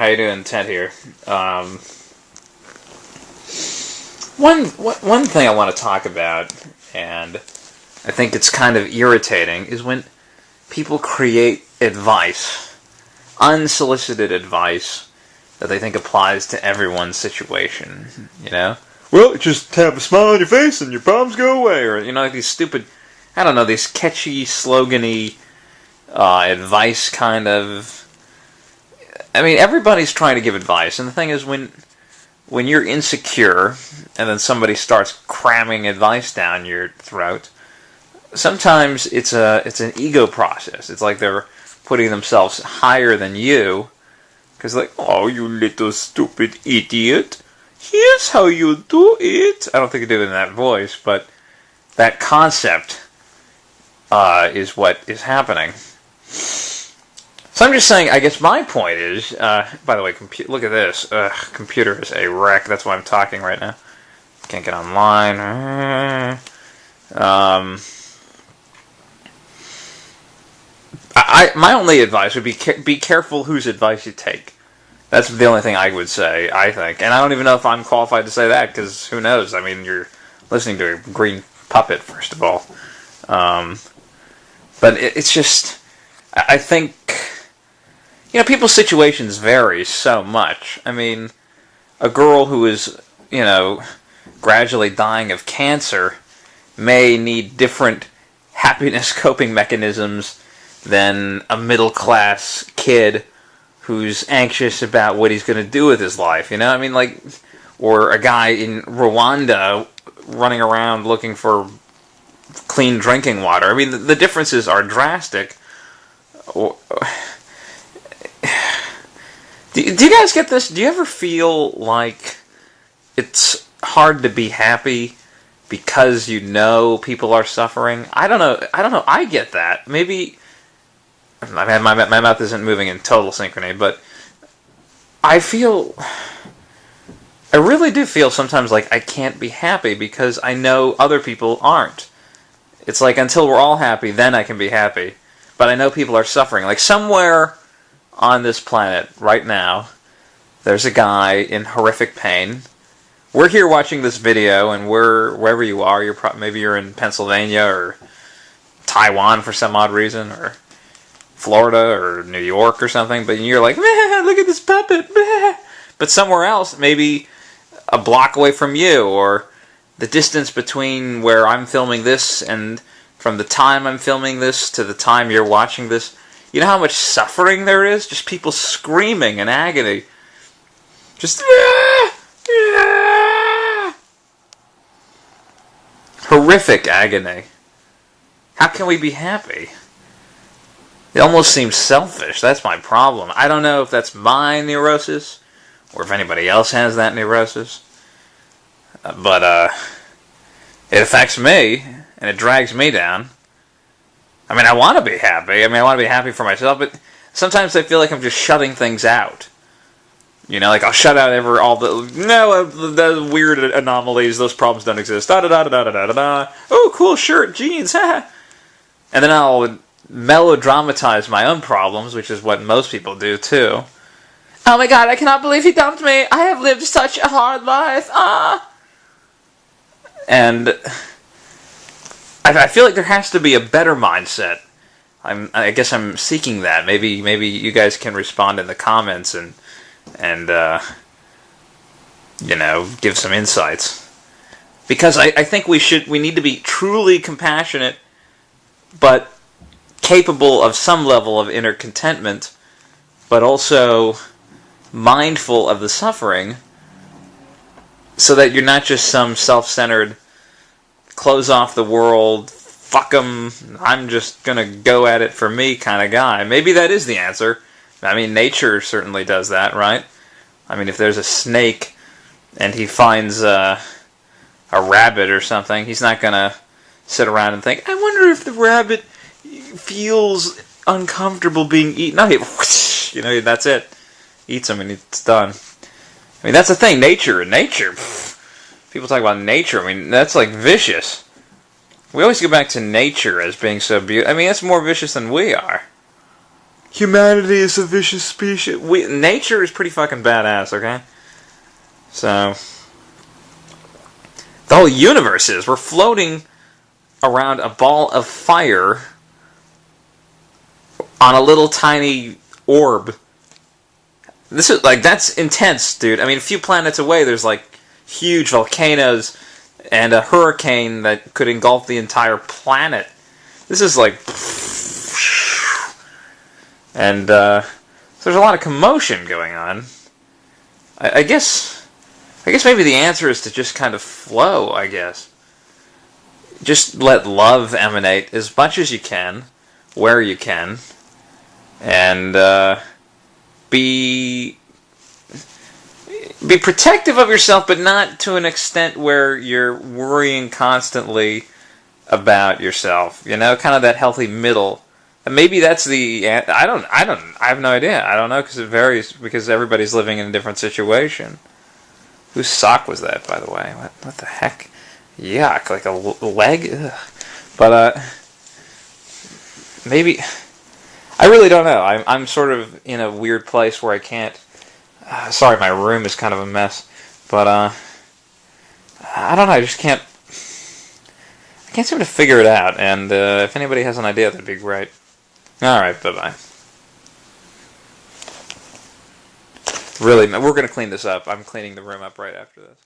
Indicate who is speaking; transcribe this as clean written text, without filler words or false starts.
Speaker 1: How you doing? Ted here. One thing I want to talk about, and I think it's kind of irritating, is when people create advice, unsolicited advice, that they think applies to everyone's situation, you know? Well, just have a smile on your face and your problems go away, or, you know, like these stupid, I don't know, these catchy, slogany, advice kind of... I mean, everybody's trying to give advice, and the thing is, when you're insecure, and then somebody starts cramming advice down your throat, sometimes it's an ego process. It's like they're putting themselves higher than you, because like, oh, you little stupid idiot, here's how you do it. I don't think they do it in that voice, but that concept is what is happening. So I'm just saying, I guess my point is, by the way, look at this. Computer is a wreck. That's why I'm talking right now. Can't get online. My only advice would be careful whose advice you take. That's the only thing I would say, I think. And I don't even know if I'm qualified to say that, because who knows? I mean, you're listening to a green puppet, first of all. But it's just, I think... You know, people's situations vary so much. I mean, a girl who is, you know, gradually dying of cancer may need different happiness coping mechanisms than a middle-class kid who's anxious about what he's going to do with his life, you know? I mean, like, or a guy in Rwanda running around looking for clean drinking water. I mean, the differences are drastic. Do you guys get this? Do you ever feel like it's hard to be happy because you know people are suffering? I don't know. I get that. Maybe my mouth isn't moving in total synchrony, but I really do feel sometimes like I can't be happy because I know other people aren't. It's like until we're all happy, then I can be happy. But I know people are suffering. Like somewhere on this planet right now, there's a guy in horrific pain. We're here watching this video, and wherever you are, maybe you're in Pennsylvania or Taiwan for some odd reason, or Florida or New York or something, but you're like, man, look at this puppet, meh. But somewhere else, maybe a block away from you, or the distance between where I'm filming this and from the time I'm filming this to the time you're watching this, you know how much suffering there is? Just people screaming in agony. Just... horrific agony. How can we be happy? It almost seems selfish. That's my problem. I don't know if that's my neurosis, or if anybody else has that neurosis. But it affects me, and it drags me down. I mean, I want to be happy. I mean, I want to be happy for myself, but sometimes I feel like I'm just shutting things out. You know, like I'll shut out all the weird anomalies, those problems don't exist. Da-da-da-da-da-da-da. Oh, cool shirt, jeans, ha! And then I'll melodramatize my own problems, which is what most people do, too. Oh my god, I cannot believe he dumped me. I have lived such a hard life. And I feel like there has to be a better mindset. I guess I'm seeking that. Maybe you guys can respond in the comments and you know, give some insights. Because I think we need to be truly compassionate, but capable of some level of inner contentment, but also mindful of the suffering, so that you're not just some self-centered, close off the world, fuck 'em, I'm just gonna go at it for me kind of guy. Maybe that is the answer. I mean, nature certainly does that, right? I mean, if there's a snake and he finds a rabbit or something, he's not gonna sit around and think, I wonder if the rabbit feels uncomfortable being eaten. No, you know, that's it. Eats him and it's done. I mean, that's the thing. Nature. People talk about nature. I mean, that's like vicious. We always go back to nature as being so beautiful. I mean, it's more vicious than we are. humanity is a vicious species. Nature is pretty fucking badass, okay? So, the whole universe is. We're floating around a ball of fire on a little tiny orb. This is, like, that's intense, dude. I mean, a few planets away, there's, like, huge volcanoes and a hurricane that could engulf the entire planet. This is, like... And, so there's a lot of commotion going on. I guess maybe the answer is to just kind of flow, I guess. Just let love emanate as much as you can, where you can, and be protective of yourself, but not to an extent where you're worrying constantly about yourself. You know, kind of that healthy middle. And maybe that's the... I have no idea. I don't know, because it varies, because everybody's living in a different situation. Whose sock was that, by the way? What the heck? Yuck, like a leg? Ugh. But, maybe... I really don't know. I'm sort of in a weird place where I can't... sorry, my room is kind of a mess. But, I don't know, I just can't... I can't seem to figure it out, and if anybody has an idea, that'd be great. Alright, bye-bye. Really, we're going to clean this up. I'm cleaning the room up right after this.